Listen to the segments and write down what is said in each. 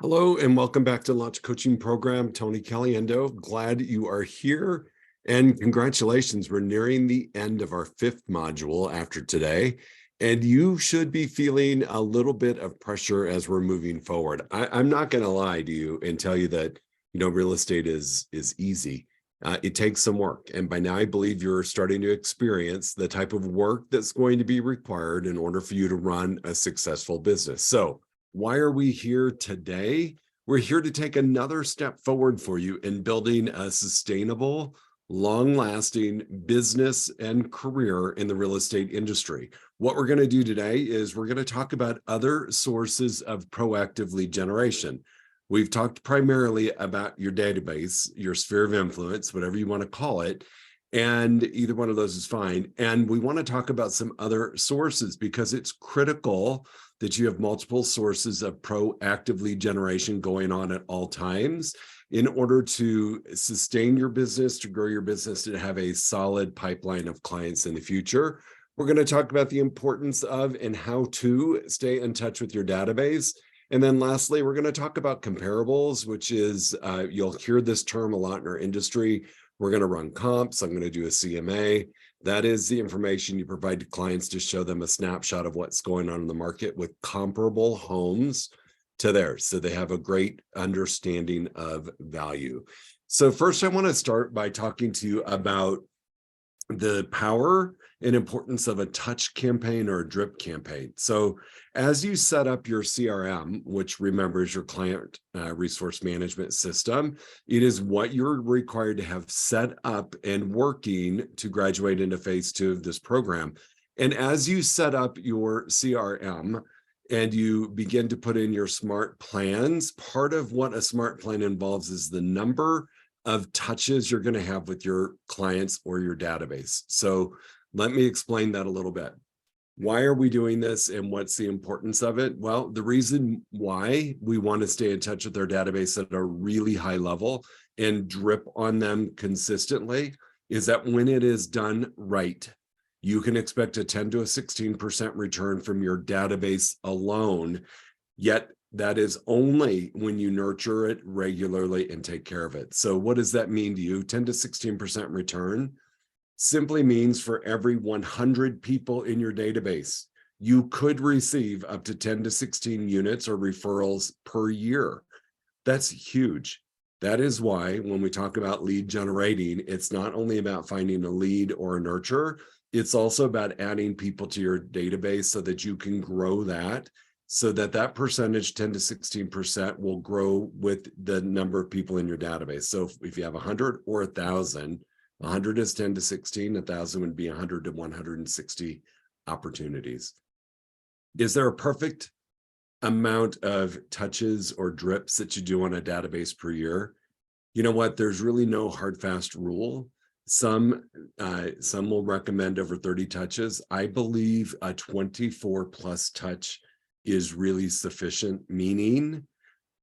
Hello and welcome back to Launch Coaching Program. Tony Caliendo, glad you are here and congratulations. We're nearing the end of our fifth module after today, and you should be feeling a little bit of pressure as we're moving forward. I'm not going to lie to you and tell you that real estate is easy. It takes some work, and by now I believe you're starting to experience the type of work that's going to be required in order for you to run a successful business. So why are we here today? We're here to take another step forward for you in building a sustainable, long-lasting business and career in the real estate industry. What we're going to do today is we're going to talk about other sources of proactive lead generation. We've talked primarily about your database, your sphere of influence, whatever you want to call it, and either one of those is fine. And we want to talk about some other sources because it's critical that you have multiple sources of proactive lead generation going on at all times in order to sustain your business, to grow your business, to have a solid pipeline of clients in the future. We're going to talk about the importance of and how to stay in touch with your database. And then lastly, we're going to talk about comparables, which is, you'll hear this term a lot in our industry. We're going to run comps. I'm going to do a CMA. That is the information you provide to clients to show them a snapshot of what's going on in the market with comparable homes to theirs, so they have a great understanding of value. So first, I want to start by talking to you about the power and importance of a touch campaign or a drip campaign. So as you set up your CRM, which remembers your client resource management system, it is what you're required to have set up and working to graduate into phase 2 of this program. And as you set up your CRM and you begin to put in your smart plans, part of what a smart plan involves is the number of touches you're going to have with your clients or your database. So let me explain that a little bit. Why are we doing this and what's the importance of it? Well, the reason why we want to stay in touch with our database at a really high level and drip on them consistently is that when it is done right, you can expect a 10 to a 16% return from your database alone, yet that is only when you nurture it regularly and take care of it. So what does that mean to you? 10 to 16% return simply means for every 100 people in your database, you could receive up to 10 to 16 units or referrals per year. That's huge. That is why when we talk about lead generating, it's not only about finding a lead or a nurture, it's also about adding people to your database so that you can grow that, so that that percentage, 10 to 16%, will grow with the number of people in your database. So if you have 100 or 1,000, 100 is 10 to 16, 1,000 would be 100 to 160 opportunities. Is there a perfect amount of touches or drips that you do on a database per year? You know what? There's really no hard, fast rule. Some will recommend over 30 touches. I believe a 24 plus touch is really sufficient, meaning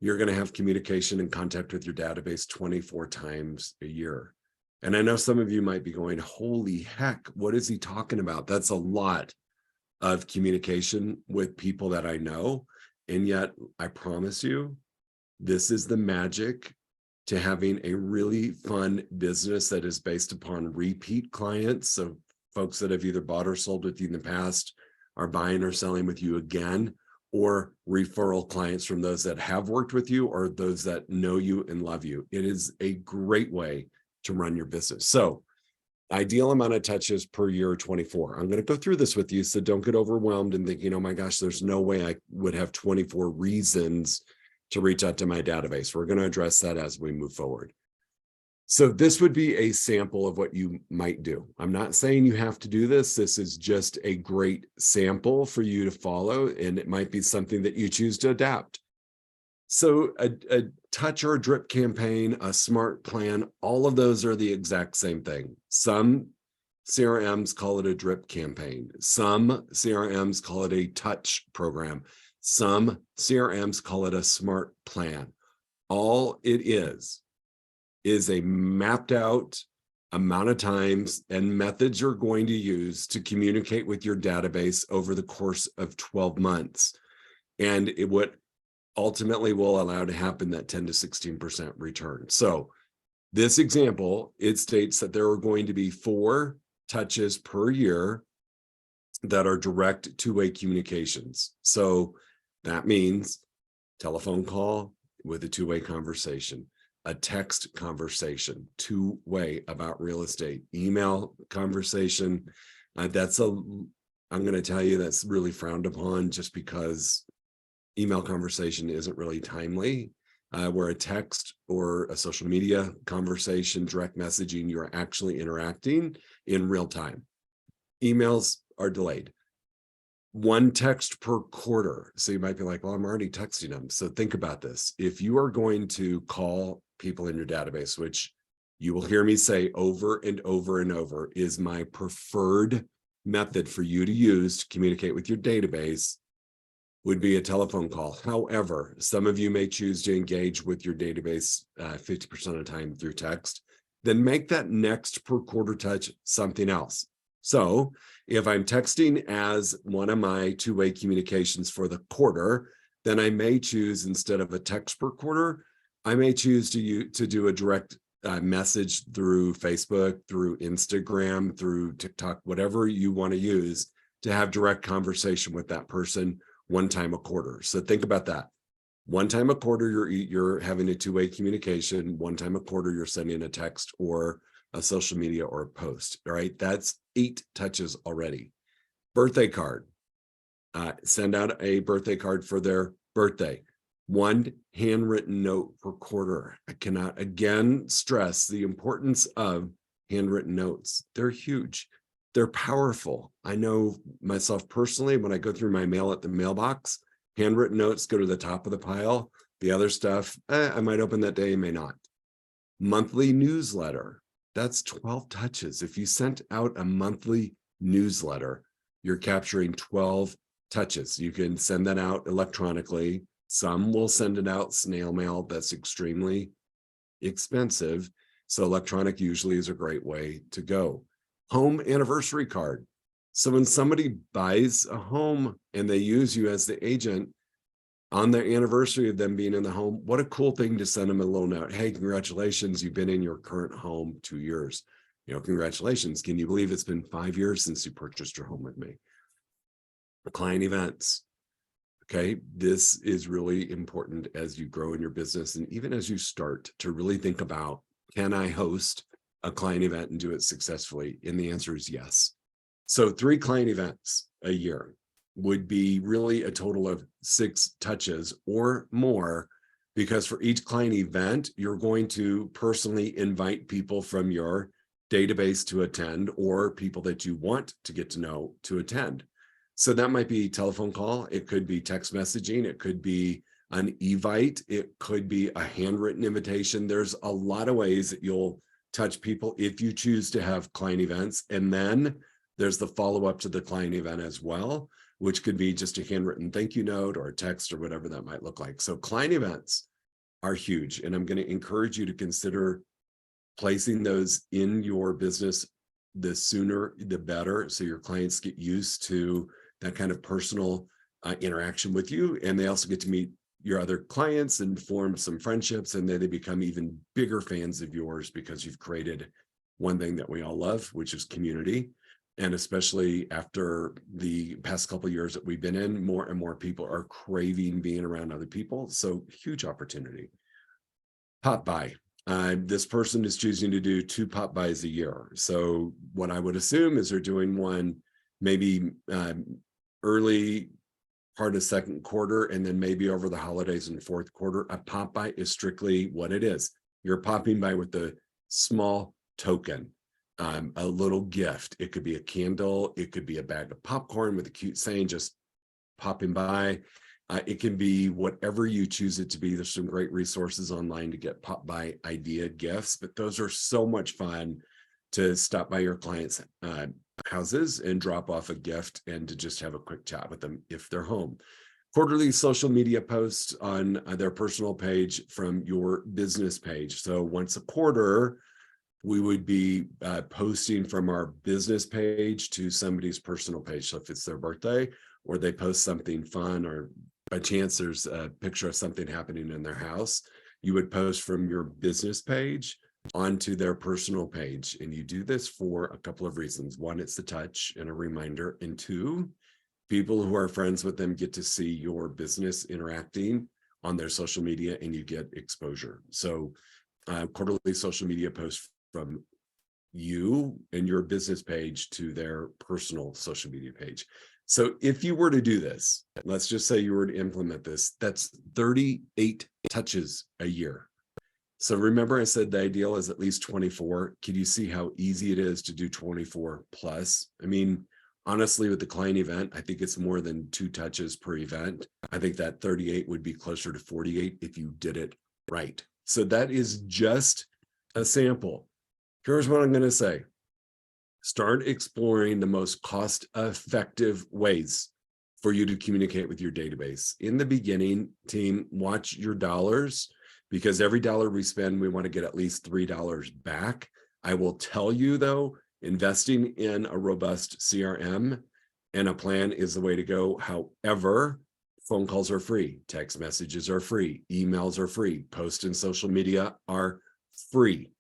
you're going to have communication and contact with your database 24 times a year. And I know some of you might be going, holy heck, what is he talking about? That's a lot of communication with people that I know. And yet I promise you, this is the magic to having a really fun business that is based upon repeat clients. So folks that have either bought or sold with you in the past are buying or selling with you again, or referral clients from those that have worked with you or those that know you and love you. It is a great way to run your business. So ideal amount of touches per year, 24. I'm going to go through this with you, so don't get overwhelmed and thinking, oh my gosh, there's no way I would have 24 reasons to reach out to my database. We're going to address that as we move forward. So this would be a sample of what you might do. I'm not saying you have to do this. This is just a great sample for you to follow, and it might be something that you choose to adapt. So a touch or a drip campaign, a smart plan, all of those are the exact same thing. Some CRMs call it a drip campaign. Some CRMs call it a touch program. Some CRMs call it a smart plan. All it is a mapped out amount of times and methods you're going to use to communicate with your database over the course of 12 months. And what ultimately will allow to happen that 10 to 16% return. So this example, it states that there are going to be 4 touches per year that are direct two-way communications. So that means telephone call with a two-way conversation, a text conversation, two-way about real estate, email conversation. I'm going to tell you that's really frowned upon just because email conversation isn't really timely. Where a text or a social media conversation, direct messaging, you're actually interacting in real time. Emails are delayed. 1 text per quarter. So you might be like, well, I'm already texting them. So think about this. If you are going to call people in your database, which you will hear me say over and over and over is my preferred method for you to use to communicate with your database, would be a telephone call. However, some of you may choose to engage with your database 50% of the time through text. Then make that next per quarter touch something else. So if I'm texting as one of my two-way communications for the quarter, then I may choose, instead of a text per quarter, I may choose to do a direct message through Facebook, through Instagram, through TikTok, whatever you want to use to have direct conversation with that person 1 time a quarter. So think about that. 1 time a quarter, you're having a two-way communication. 1 time a quarter, you're sending a text or a social media or a post. All right, that's 8 touches already. Birthday card. Send out a birthday card for their birthday. 1 handwritten note per quarter. I cannot again stress the importance of handwritten notes. They're huge. They're powerful. I know myself personally, when I go through my mail at the mailbox, handwritten notes go to the top of the pile. The other stuff, I might open that day, may not. Monthly newsletter, that's 12 touches. If you sent out a monthly newsletter, you're capturing 12 touches. You can send that out electronically. Some will send it out snail mail. That's extremely expensive. So electronic usually is a great way to go. Home anniversary card. So when somebody buys a home and they use you as the agent on their anniversary of them being in the home, what a cool thing to send them a little note. Hey, congratulations, you've been in your current home 2 years. Congratulations. Can you believe it's been 5 years since you purchased your home with me? Client events. Okay, this is really important as you grow in your business and even as you start to really think about, can I host a client event and do it successfully? And the answer is yes. So 3 client events a year would be really a total of 6 touches or more, because for each client event, you're going to personally invite people from your database to attend, or people that you want to get to know to attend. So that might be telephone call. It could be text messaging. It could be an evite. It could be a handwritten invitation. There's a lot of ways that you'll touch people if you choose to have client events. And then there's the follow-up to the client event as well, which could be just a handwritten thank you note or a text or whatever that might look like. So client events are huge. And I'm going to encourage you to consider placing those in your business. The sooner, the better. So your clients get used to that kind of personal interaction with you. And they also get to meet your other clients and form some friendships, and then they become even bigger fans of yours because you've created one thing that we all love, which is community. And especially after the past couple of years that we've been in, more and more people are craving being around other people. So huge opportunity. Pop by. This person is choosing to do 2 pop buys a year. So what I would assume is they're doing one maybe early part of second quarter, and then maybe over the holidays in fourth quarter. A pop by is strictly what it is. You're popping by with a small token, a little gift. It could be a candle. It could be a bag of popcorn with a cute saying, just popping by. It can be whatever you choose it to be. There's some great resources online to get pop by idea gifts, but those are so much fun to stop by your clients' houses and drop off a gift and to just have a quick chat with them if they're home. Quarterly social media posts on their personal page from your business page. So once a quarter, we would be posting from our business page to somebody's personal page. So if it's their birthday or they post something fun or by chance there's a picture of something happening in their house, you would post from your business page onto their personal page. And you do this for a couple of reasons. One, it's the touch and a reminder. And two, people who are friends with them get to see your business interacting on their social media and you get exposure. So quarterly social media posts from you and your business page to their personal social media page. So if you were to do this, let's just say you were to implement this, that's 38 touches a year. So remember I said the ideal is at least 24. Can you see how easy it is to do 24 plus? I mean, honestly, with the client event, I think it's more than 2 touches per event. I think that 38 would be closer to 48 if you did it right. So that is just a sample. Here's what I'm going to say. Start exploring the most cost-effective ways for you to communicate with your database. In the beginning, team, watch your dollars, because every dollar we spend, we want to get at least $3 back. I will tell you though, investing in a robust CRM and a plan is the way to go. However, phone calls are free, text messages are free, emails are free, posts in social media are free.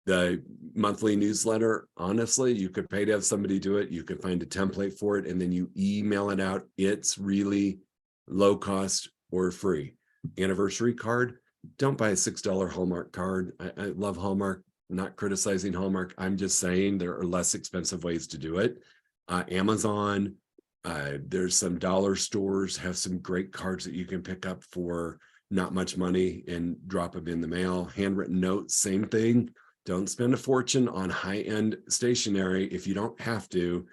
The monthly newsletter, honestly, you could pay to have somebody do it. You could find a template for it and then you email it out. It's really low cost or free. Anniversary card, don't buy a $6 Hallmark card. I love Hallmark, not criticizing Hallmark. I'm just saying there are less expensive ways to do it. Amazon, there's some dollar stores have some great cards that you can pick up for not much money and drop them in the mail. Handwritten notes, same thing. Don't spend a fortune on high-end stationery if you don't have to.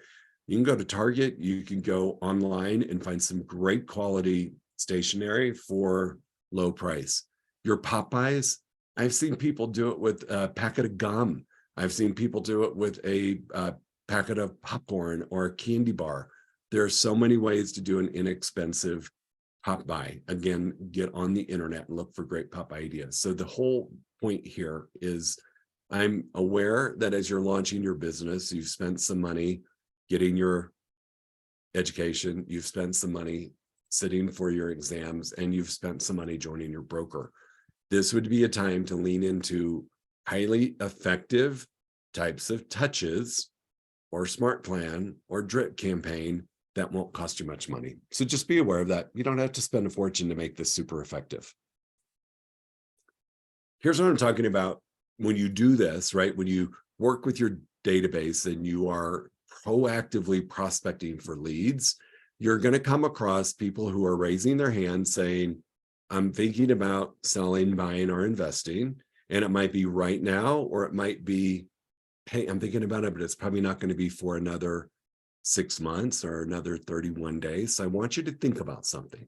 You can go to Target, you can go online and find some great quality stationery for low price. Your Popeyes, I've seen people do it with a packet of gum. I've seen people do it with a packet of popcorn or a candy bar. There are so many ways to do an inexpensive pop buy. Again, get on the internet and look for great pop ideas. So the whole point here is I'm aware that as you're launching your business, you've spent some money getting your education, you've spent some money sitting for your exams, and you've spent some money joining your broker. This would be a time to lean into highly effective types of touches or smart plan or drip campaign that won't cost you much money. So just be aware of that. You don't have to spend a fortune to make this super effective. Here's what I'm talking about. When you do this, right, when you work with your database and you are proactively prospecting for leads, you're going to come across people who are raising their hand saying, I'm thinking about selling, buying, or investing. And it might be right now, or it might be, hey, I'm thinking about it, but it's probably not going to be for another 6 months or another 31 days. So I want you to think about something.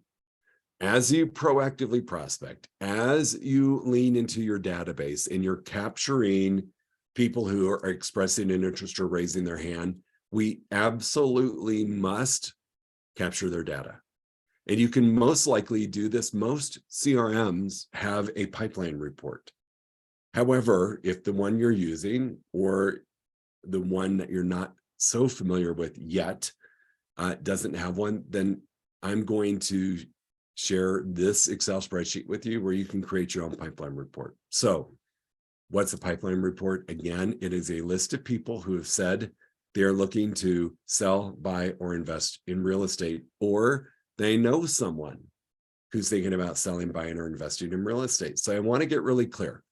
As you proactively prospect, as you lean into your database and you're capturing people who are expressing an interest or raising their hand, we absolutely must capture their data. And you can most likely do this. Most CRMs have a pipeline report. However, if the one you're using or the one that you're not so familiar with yet doesn't have one, then I'm going to share this Excel spreadsheet with you where you can create your own pipeline report. So what's a pipeline report? Again, it is a list of people who have said they're looking to sell, buy, or invest in real estate, or they know someone who's thinking about selling, buying, or investing in real estate. So I want to get really clear.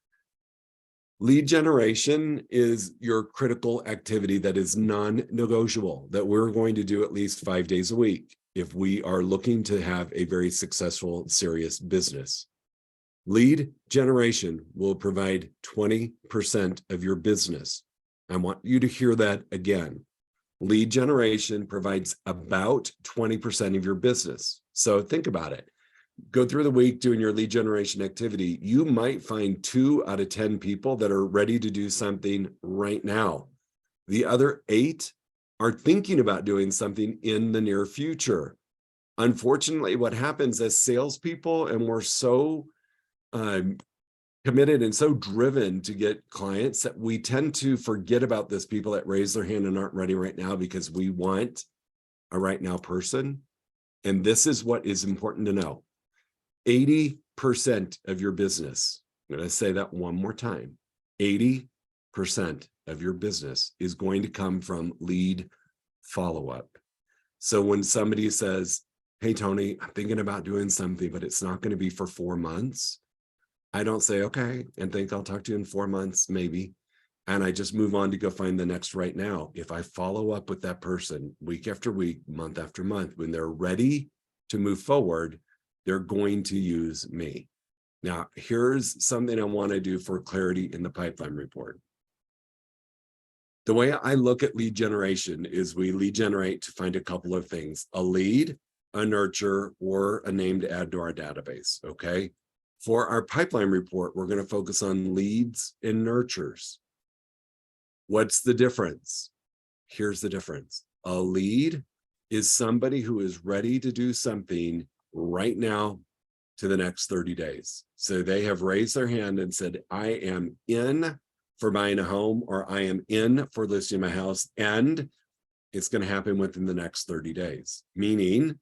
Lead generation is your critical activity that is non-negotiable, that we're going to do at least 5 days a week if we are looking to have a very successful, serious business. Lead generation will provide 20% of your business. I want you to hear that again. Lead generation provides about 20% of your business. So think about it. Go through the week doing your lead generation activity. You might find 2 out of 10 people that are ready to do something right now. The other 8 are thinking about doing something in the near future. Unfortunately, what happens as salespeople, and we're so committed and so driven to get clients, that we tend to forget about those people that raise their hand and aren't ready right now because we want a right now person. And this is what is important to know. 80% of your business, I'm going to say that one more time, 80% of your business is going to come from lead follow-up. So when somebody says, hey, Tony, I'm thinking about doing something, but it's not going to be for 4 months, I don't say, okay, and think I'll talk to you in 4 months, maybe. And I just move on to go find the next right now. If I follow up with that person week after week, month after month, when they're ready to move forward, they're going to use me. Now, here's something I want to do for clarity in the pipeline report. The way I look at lead generation is we lead generate to find a couple of things: a lead, a nurture, or a name to add to our database, okay? For our pipeline report, we're going to focus on leads and nurtures. What's the difference? Here's the difference. A lead is somebody who is ready to do something right now to the next 30 days. So they have raised their hand and said, I am in for buying a home, or I am in for listing my house, and it's going to happen within the next 30 days. Meaning,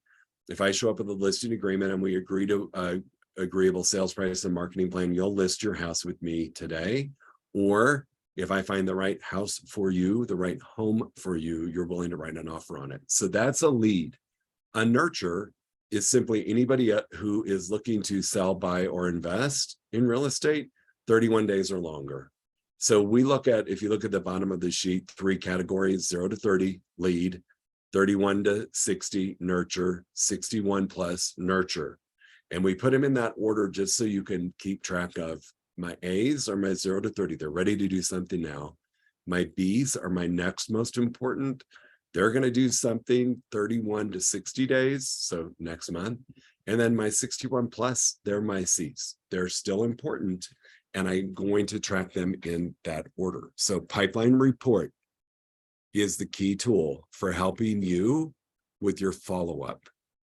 if I show up with a listing agreement and we agree to agreeable sales price and marketing plan, you'll list your house with me today. Or if I find the right house for you, the right home for you, you're willing to write an offer on it. So that's a lead. A nurture is simply anybody who is looking to sell, buy, or invest in real estate 31 days or longer. So we look at, if you look at the bottom of the sheet, 3 categories: 0 to 30, lead; 31 to 60, nurture; 61 plus, nurture. And we put them in that order just so you can keep track of: my A's are my 0 to 30. They're ready to do something now. My B's are my next most important. They're going to do something 31 to 60 days, so next month. And then my 61 plus, they're my C's. They're still important, and I'm going to track them in that order. So pipeline report is the key tool for helping you with your follow-up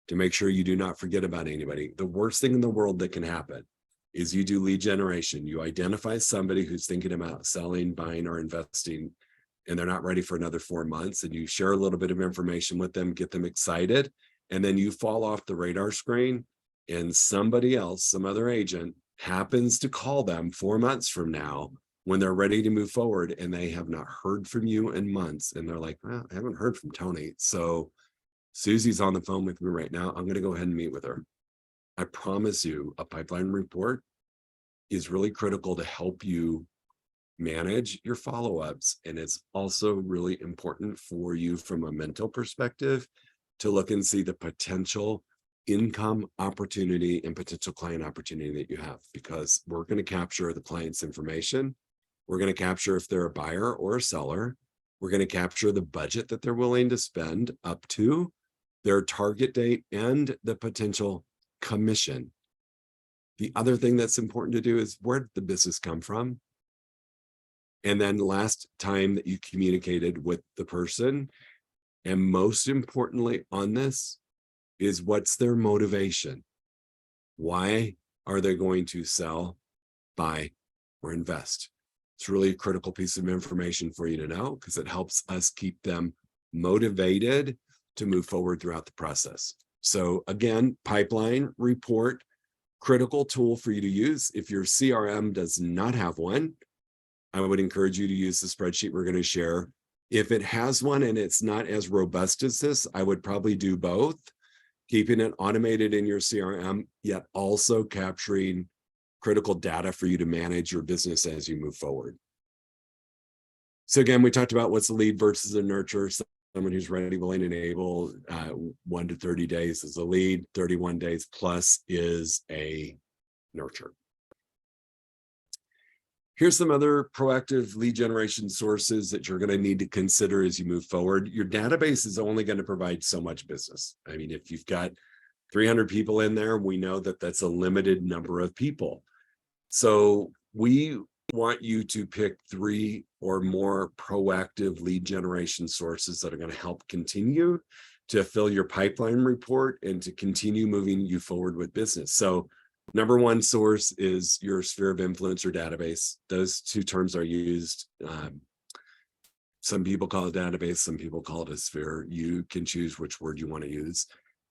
to make sure you do not forget about anybody. The worst thing in the world that can happen is you do lead generation. You identify somebody who's thinking about selling, buying, or investing, and they're not ready for another 4 months, and you share a little bit of information with them, get them excited, and then you fall off the radar screen, and somebody else, some other agent, happens to call them 4 months from now when they're ready to move forward, and they have not heard from you in months, and they're like, well, I haven't heard from Tony, so Susie's on the phone with me right now. I'm going to go ahead and meet with her. I promise you, a pipeline report is really critical to help you manage your follow-ups. And it's also really important for you from a mental perspective to look and see the potential income opportunity and potential client opportunity that you have, because we're going to capture the client's information. We're going to capture if they're a buyer or a seller. We're going to capture the budget that they're willing to spend up to, their target date, and the potential commission. The other thing that's important to do is, where did the business come from? And then last time that you communicated with the person. And most importantly on this is, what's their motivation? Why are they going to sell, buy, or invest? It's really a critical piece of information for you to know, because it helps us keep them motivated to move forward throughout the process. So again, pipeline report, critical tool for you to use. If your CRM does not have one, I would encourage you to use the spreadsheet we're going to share. If it has one and it's not as robust as this, I would probably do both, keeping it automated in your CRM, yet also capturing critical data for you to manage your business as you move forward. So again, we talked about what's a lead versus a nurture. Someone who's ready, willing, and able. 1 to 30 days is a lead. 31 days plus is a nurture. Here's some other proactive lead generation sources that you're going to need to consider as you move forward. Your database is only going to provide so much business. I mean, if you've got 300 people in there, we know that that's a limited number of people. So we want you to pick 3 or more proactive lead generation sources that are going to help continue to fill your pipeline report and to continue moving you forward with business. So number 1 source is your sphere of influence or database. Those 2 terms are used. Some people call it database, some people call it a sphere. You can choose which word you want to use.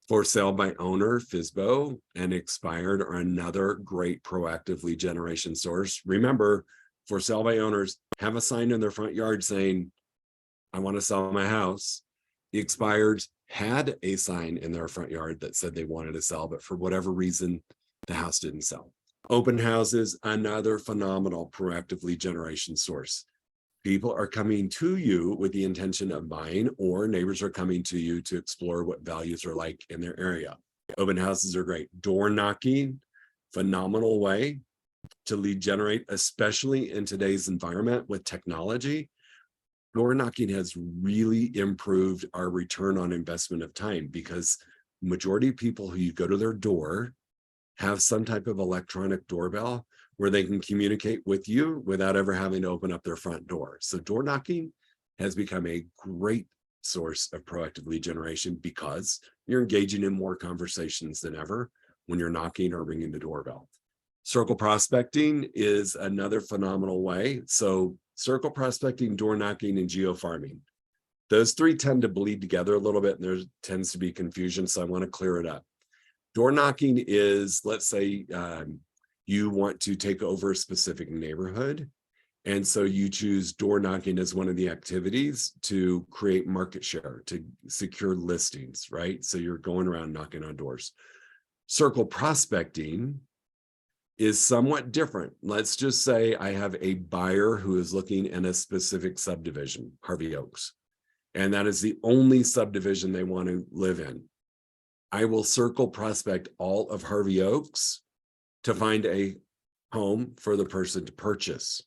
For sale by owner, FSBO, and expired are another great proactive lead generation source. Remember, for sale by owners, have a sign in their front yard saying, I want to sell my house. The expireds had a sign in their front yard that said they wanted to sell, but for whatever reason, the house didn't sell. Open houses, another phenomenal proactive lead generation source. People are coming to you with the intention of buying, or neighbors are coming to you to explore what values are like in their area. Open houses are great. Door knocking, phenomenal way to lead generate, especially in today's environment with technology. Door knocking has really improved our return on investment of time, because majority of people who you go to their door have some type of electronic doorbell where they can communicate with you without ever having to open up their front door. So door knocking has become a great source of proactive lead generation, because you're engaging in more conversations than ever when you're knocking or ringing the doorbell. Circle prospecting is another phenomenal way. So circle prospecting, door knocking, and geofarming. Those three tend to bleed together a little bit, and there tends to be confusion. So I want to clear it up. Door knocking is, let's say you want to take over a specific neighborhood. And so you choose door knocking as one of the activities to create market share, to secure listings, right? So you're going around knocking on doors. Circle prospecting is somewhat different. Let's just say I have a buyer who is looking in a specific subdivision, Harvey Oaks, and that is the only subdivision they want to live in. I will circle prospect all of Harvey Oaks to find a home for the person to purchase.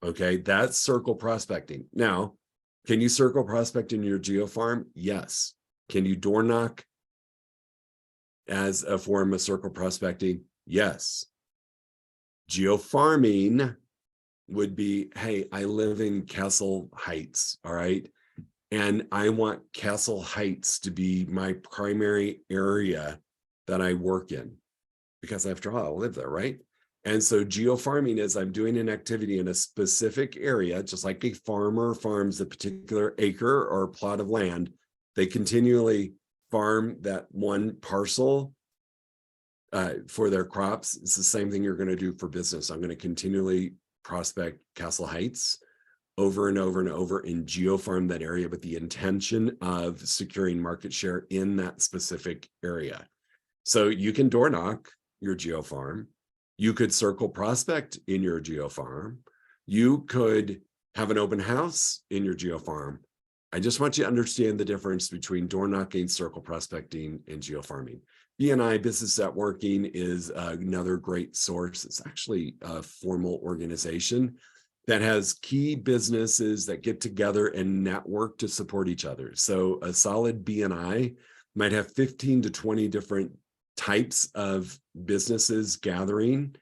Okay, that's circle prospecting. Now, can you circle prospect in your geofarm? Yes. Can you door knock as a form of circle prospecting? Yes. Geofarming would be, hey, I live in Castle Heights, all right? And I want Castle Heights to be my primary area that I work in, because after all, I live there, right? And so geofarming is I'm doing an activity in a specific area, just like a farmer farms a particular acre or plot of land. They continually farm that one parcel for their crops. It's the same thing you're going to do for business. I'm going to continually prospect Castle Heights over and over and over and geofarm that area with the intention of securing market share in that specific area. So you can door knock your geofarm. You could circle prospect in your geofarm. You could have an open house in your geofarm. I just want you to understand the difference between door knocking, circle prospecting, and geofarming. BNI, Business Networking, is another great source. It's actually a formal organization that has key businesses that get together and network to support each other. So a solid BNI might have 15 to 20 different types of businesses gathering.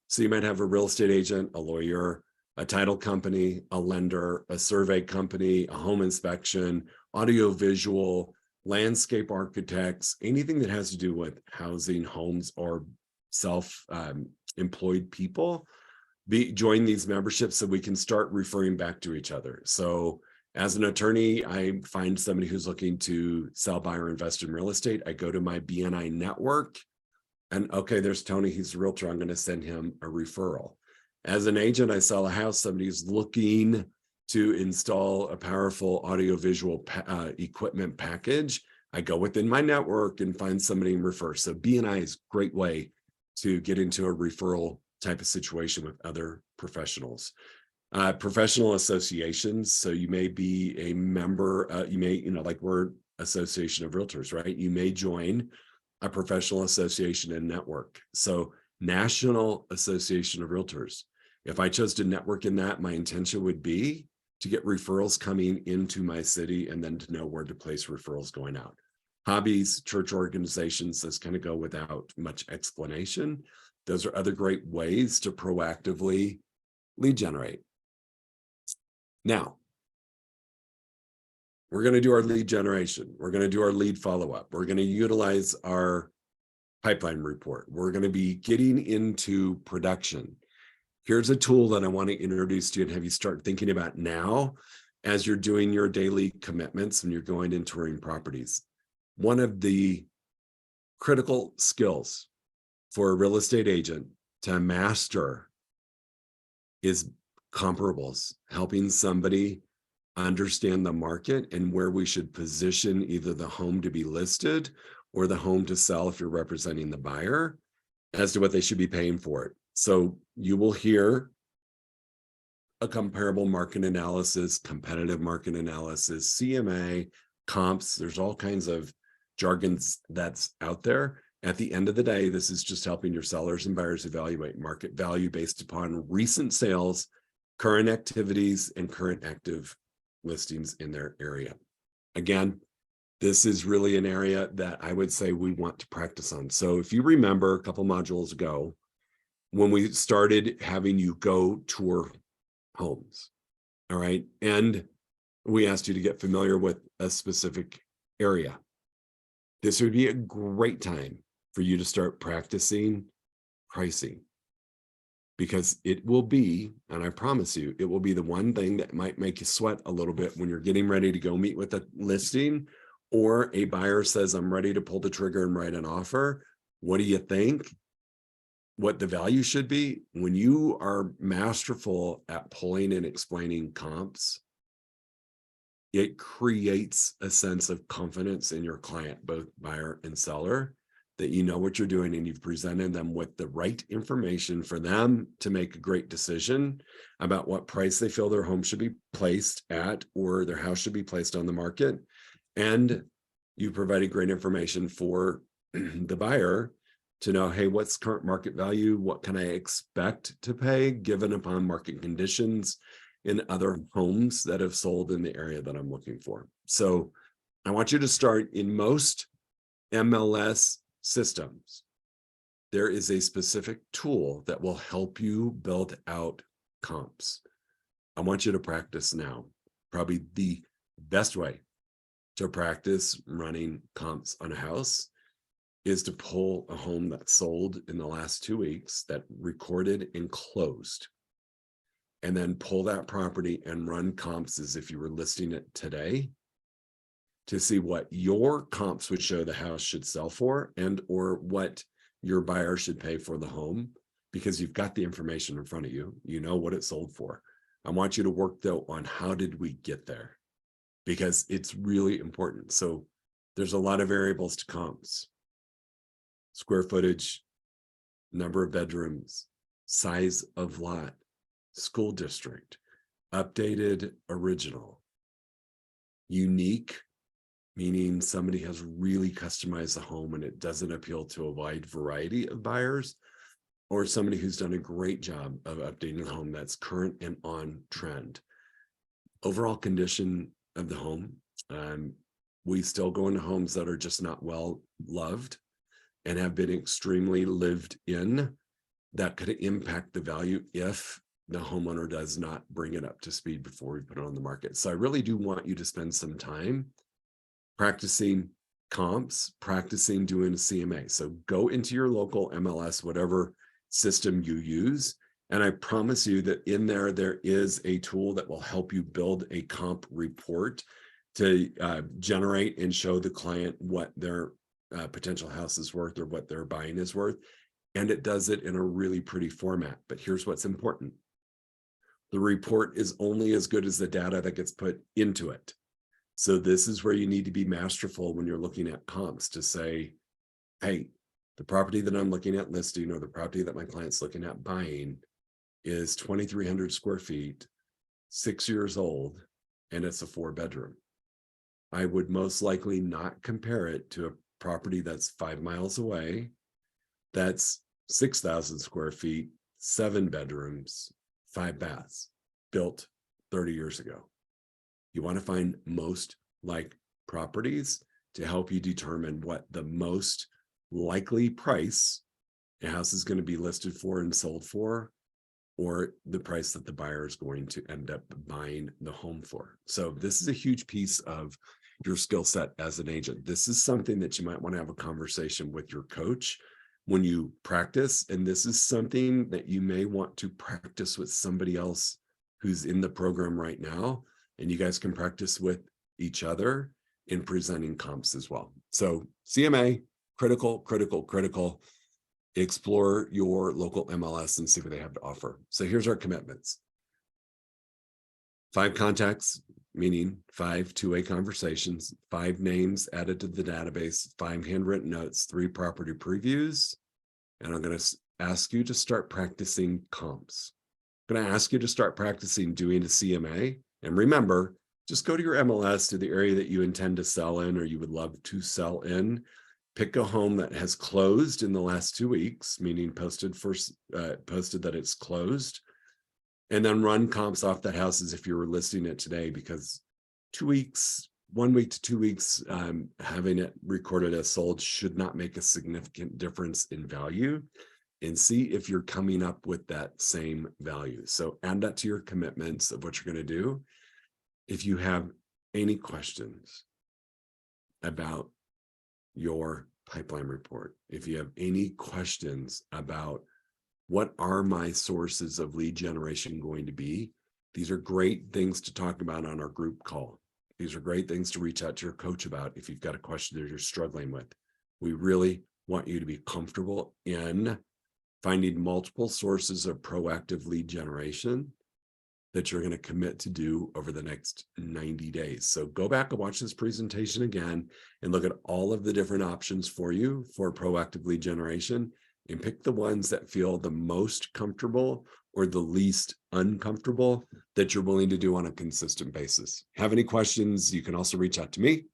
So you might have a real estate agent, a lawyer, a title company, a lender, a survey company, a home inspection, audiovisual, landscape architects, anything that has to do with housing, homes, or self-employed people. Join these memberships so we can start referring back to each other. So as an attorney, I find somebody who's looking to sell, buy, or invest in real estate. I go to my BNI network and okay, there's Tony, he's a realtor. I'm going to send him a referral. As an agent, I sell a house. Somebody's looking to install a powerful audiovisual equipment package. I go within my network and find somebody and refer. So BNI is a great way to get into a referral type of situation with other professionals. Professional associations. So you may be a member, you may, like we're Association of Realtors, right? You may join a professional association and network. So National Association of Realtors. If I chose to network in that, my intention would be to get referrals coming into my city and then to know where to place referrals going out. Hobbies, church organizations, those kind of go without much explanation. Those are other great ways to proactively lead generate. Now, we're going to do our lead generation. We're going to do our lead follow-up. We're going to utilize our pipeline report. We're going to be getting into production. Here's a tool that I want to introduce to you and have you start thinking about now as you're doing your daily commitments and you're going and touring properties. One of the critical skills for a real estate agent to master is comparables, helping somebody understand the market and where we should position either the home to be listed or the home to sell if you're representing the buyer as to what they should be paying for it. So you will hear a comparable market analysis, competitive market analysis, CMA, comps. There's all kinds of jargons that's out there. At the end of the day, this is just helping your sellers and buyers evaluate market value based upon recent sales, current activities, and current active listings in their area. Again, this is really an area that I would say we want to practice on. So if you remember a couple modules ago, when we started having you go tour homes, all right, and we asked you to get familiar with a specific area, this would be a great time for you to start practicing pricing, because it will be, and I promise you, it will be the one thing that might make you sweat a little bit when you're getting ready to go meet with a listing, or a buyer says, I'm ready to pull the trigger and write an offer. What do you think? What the value should be? When you are masterful at pulling and explaining comps, it creates a sense of confidence in your client, both buyer and seller, that you know what you're doing and you've presented them with the right information for them to make a great decision about what price they feel their home should be placed at or their house should be placed on the market. And you provided great information for the buyer to know, hey, what's current market value? What can I expect to pay given upon market conditions in other homes that have sold in the area that I'm looking for? So I want you to start in most MLS systems. There is a specific tool that will help you build out comps. I want you to practice now. Probably the best way to practice running comps on a house is to pull a home that sold in the last 2 weeks that recorded and closed, and then pull that property and run comps as if you were listing it today to see what your comps would show the house should sell for and or what your buyer should pay for the home, because you've got the information in front of you. You know what it sold for. I want you to work though on how did we get there, because it's really important. So there's a lot of variables to comps: square footage, number of bedrooms, size of lot, school district, updated, original, unique, meaning somebody has really customized the home and it doesn't appeal to a wide variety of buyers, or somebody who's done a great job of updating the home that's current and on trend. Overall condition of the home. We still go into homes that are just not well loved and have been extremely lived in. That could impact the value if the homeowner does not bring it up to speed before we put it on the market. So I really do want you to spend some time practicing comps, practicing doing a CMA. So go into your local MLS, whatever system you use. And I promise you that in there is a tool that will help you build a comp report to generate and show the client what their potential house is worth or what their buying is worth. And it does it in a really pretty format. But here's what's important. The report is only as good as the data that gets put into it. So this is where you need to be masterful when you're looking at comps to say, hey, the property that I'm looking at listing or the property that my client's looking at buying is 2,300 square feet, 6 years old, and it's a 4-bedroom. I would most likely not compare it to a property that's 5 miles away, that's 6,000 square feet, 7 bedrooms, 5 baths, built 30 years ago. You want to find most like properties to help you determine what the most likely price a house is going to be listed for and sold for, or the price that the buyer is going to end up buying the home for. So this is a huge piece of your skill set as an agent. This is something that you might want to have a conversation with your coach when you practice. And this is something that you may want to practice with somebody else who's in the program right now. And you guys can practice with each other in presenting comps as well. So CMA, critical, critical, critical. Explore your local MLS and see what they have to offer. So here's our commitments. 5 contacts, meaning 5 two-way conversations, 5 names added to the database, 5 handwritten notes, 3 property previews. And I'm going to ask you to start practicing comps. I'm going to ask you to start practicing doing a CMA. And remember, just go to your MLS to the area that you intend to sell in or you would love to sell in. Pick a home that has closed in the last 2 weeks, meaning posted that it's closed. And then run comps off that house as if you were listing it today, because 2 weeks, 1 week to 2 weeks, having it recorded as sold should not make a significant difference in value. And see if you're coming up with that same value. So add that to your commitments of what you're going to do. If you have any questions about your pipeline report, if you have any questions about what are my sources of lead generation going to be, these are great things to talk about on our group call. These are great things to reach out to your coach about if you've got a question that you're struggling with. We really want you to be comfortable in finding multiple sources of proactive lead generation that you're going to commit to do over the next 90 days. So go back and watch this presentation again and look at all of the different options for you for proactive lead generation and pick the ones that feel the most comfortable or the least uncomfortable that you're willing to do on a consistent basis. Have any questions? You can also reach out to me.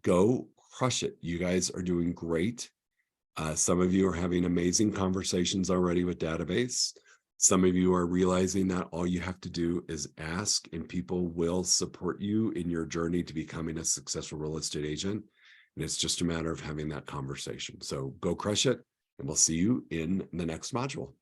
Go crush it. You guys are doing great. Some of you are having amazing conversations already with database. Some of you are realizing that all you have to do is ask, and people will support you in your journey to becoming a successful real estate agent. And it's just a matter of having that conversation. So go crush it, and we'll see you in the next module.